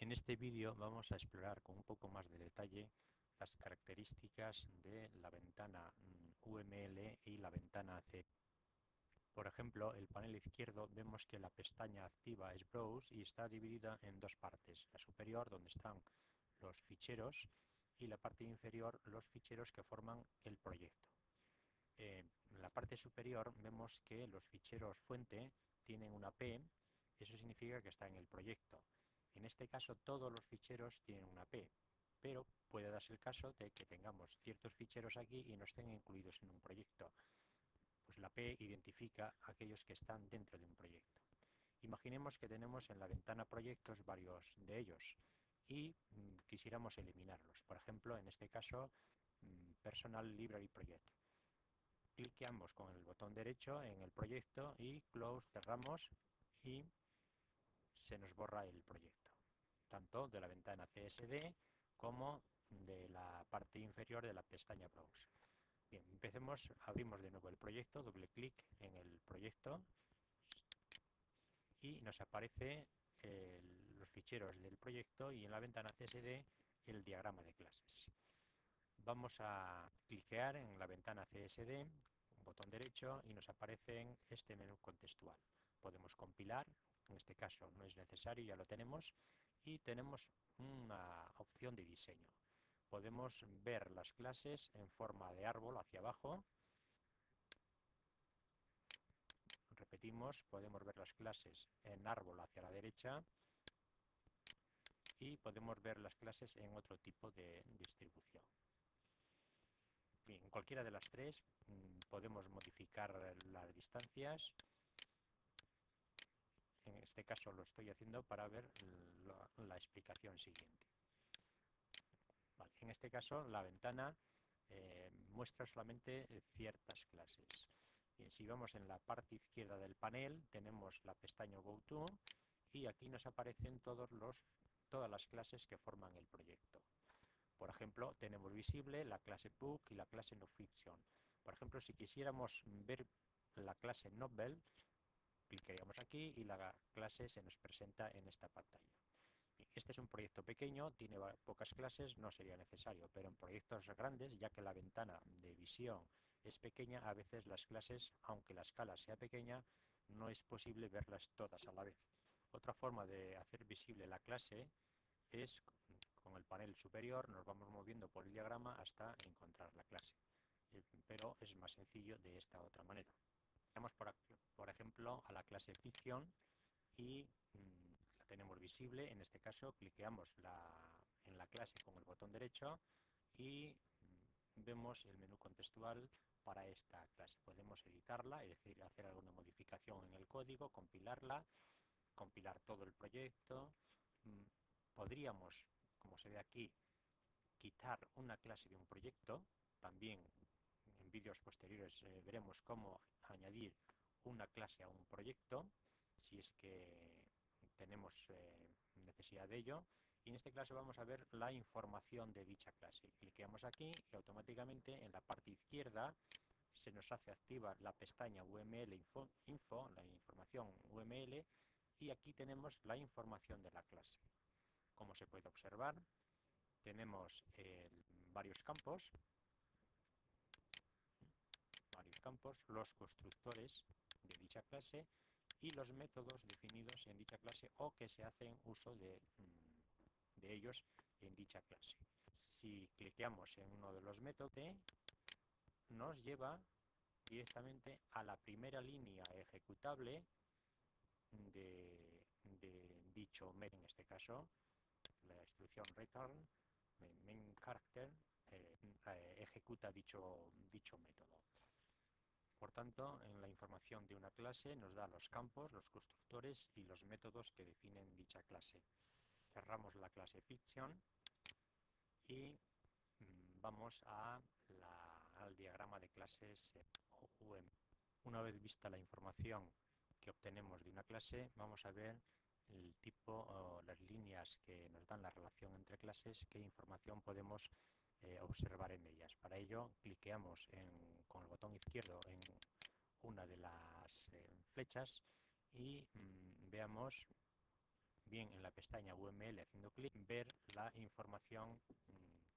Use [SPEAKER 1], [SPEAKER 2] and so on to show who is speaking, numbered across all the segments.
[SPEAKER 1] En este vídeo vamos a explorar con un poco más de detalle las características de la ventana UML y la ventana C. Por ejemplo, el panel izquierdo vemos que la pestaña activa es Browse y está dividida en dos partes. La superior, donde están los ficheros, y la parte inferior, los ficheros que forman el proyecto. En la parte superior vemos que los ficheros fuente tienen una P, eso significa que está en el proyecto. En este caso todos los ficheros tienen una P, pero puede darse el caso de que tengamos ciertos ficheros aquí y no estén incluidos en un proyecto. Pues la P identifica aquellos que están dentro de un proyecto. Imaginemos que tenemos en la ventana proyectos varios de ellos y quisiéramos eliminarlos. Por ejemplo, en este caso, Personal Library Project. Cliqueamos con el botón derecho en el proyecto y Close, cerramos y se nos borra el proyecto, tanto de la ventana CSD como de la parte inferior de la pestaña Browse. Bien, empecemos, abrimos de nuevo el proyecto, doble clic en el proyecto y nos aparece los ficheros del proyecto y en la ventana CSD el diagrama de clases. Vamos a cliquear en la ventana CSD, un botón derecho, y nos aparece en este menú contextual. Podemos compilar, en este caso no es necesario, ya lo tenemos, y tenemos una opción de diseño. Podemos ver las clases en forma de árbol hacia abajo. Repetimos, podemos ver las clases en árbol hacia la derecha y podemos ver las clases en otro tipo de distribución. Bien, en cualquiera de las tres podemos modificar las distancias. En este caso lo estoy haciendo para ver la explicación siguiente. Vale, en este caso la ventana muestra solamente ciertas clases. Bien, si vamos en la parte izquierda del panel tenemos la pestaña GoTo y aquí nos aparecen todas las clases que forman el proyecto. Por ejemplo, tenemos visible la clase Book y la clase NoFiction. Por ejemplo, si quisiéramos ver la clase Novel, clicaríamos aquí y la clase se nos presenta en esta pantalla. Este es un proyecto pequeño, tiene pocas clases, no sería necesario, pero en proyectos grandes, ya que la ventana de visión es pequeña, a veces las clases, aunque la escala sea pequeña, no es posible verlas todas a la vez. Otra forma de hacer visible la clase es con el panel superior, nos vamos moviendo por el diagrama hasta encontrar la clase, pero es más sencillo de esta otra manera. Vamos por ejemplo a la clase ficción y la tenemos visible. En este caso cliqueamos en la clase con el botón derecho y vemos el menú contextual para esta clase. Podemos editarla, es decir, hacer alguna modificación en el código, compilarla, compilar todo el proyecto. Podríamos, como se ve aquí, quitar una clase de un proyecto. También en vídeos posteriores veremos cómo añadir una clase a un proyecto si es que tenemos necesidad de ello. Y en este caso vamos a ver la información de dicha clase. Cliqueamos aquí y automáticamente en la parte izquierda se nos hace activa la pestaña UML Info, la información UML, y aquí tenemos la información de la clase. Como se puede observar, tenemos varios campos, los constructores de dicha clase y los métodos definidos en dicha clase o que se hacen uso de ellos en dicha clase. Si cliqueamos en uno de los métodos, nos lleva directamente a la primera línea ejecutable de dicho método, en este caso la instrucción return main character ejecuta dicho método. Por tanto, en la información de una clase nos da los campos, los constructores y los métodos que definen dicha clase. Cerramos la clase fiction y vamos al diagrama de clases UM. Una vez vista la información que obtenemos de una clase, vamos a ver el tipo o las líneas que nos dan la relación entre clases, qué información podemos observar en ellas. Para ello, cliqueamos con el botón izquierdo en una de las flechas y bien en la pestaña UML haciendo clic, ver la información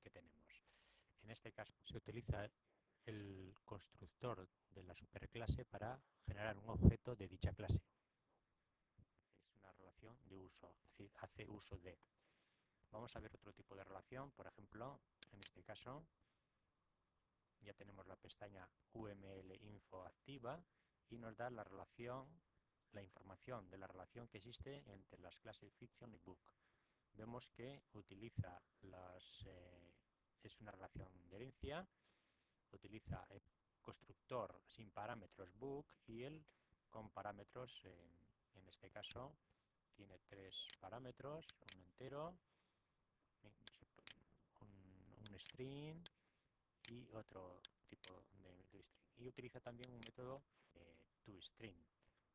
[SPEAKER 1] que tenemos. En este caso se utiliza el constructor de la superclase para generar un objeto de dicha clase. Es una relación de uso, es decir, hace uso de. Vamos a ver otro tipo de relación, por ejemplo, en este caso ya tenemos la pestaña UML info activa y nos da la relación, la información de la relación que existe entre las clases fiction y book. Vemos que utiliza es una relación de herencia, utiliza el constructor sin parámetros book y el con parámetros, en este caso tiene 3 parámetros, un entero, un string y otro tipo de string. Y utiliza también un método toString.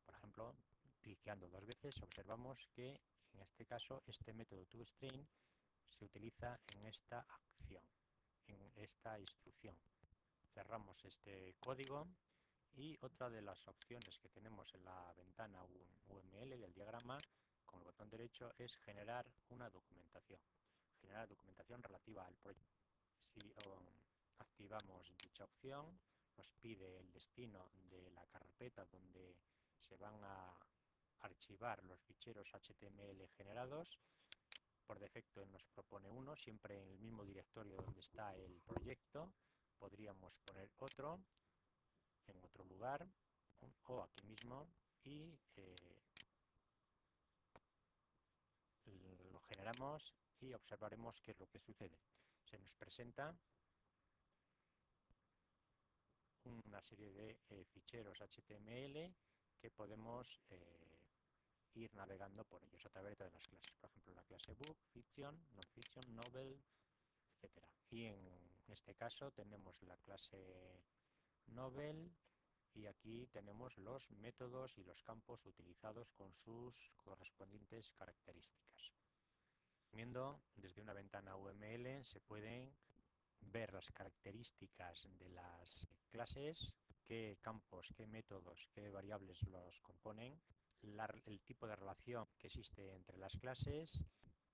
[SPEAKER 1] Por ejemplo, cliqueando 2 veces observamos que en este caso este método toString se utiliza en esta acción, en esta instrucción. Cerramos este código y otra de las opciones que tenemos en la ventana UML del diagrama con el botón derecho es generar una documentación. Generar documentación relativa al proyecto. Si activamos dicha opción, nos pide el destino de la carpeta donde se van a archivar los ficheros HTML generados. Por defecto nos propone uno, siempre en el mismo directorio donde está el proyecto. Podríamos poner otro en otro lugar o aquí mismo y lo generamos y observaremos qué es lo que sucede. Se nos presenta una serie de ficheros HTML que podemos ir navegando por ellos a través de las clases. Por ejemplo, la clase book, fiction, non-fiction, novel, etc. Y en este caso tenemos la clase novel y aquí tenemos los métodos y los campos utilizados con sus correspondientes características. Viendo desde una ventana UML se pueden ver las características de las clases, qué campos, qué métodos, qué variables los componen, el tipo de relación que existe entre las clases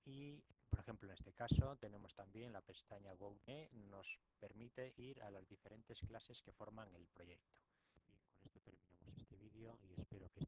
[SPEAKER 1] y, por ejemplo, en este caso tenemos también la pestaña Go que nos permite ir a las diferentes clases que forman el proyecto. Bien, con esto terminamos este vídeo y espero que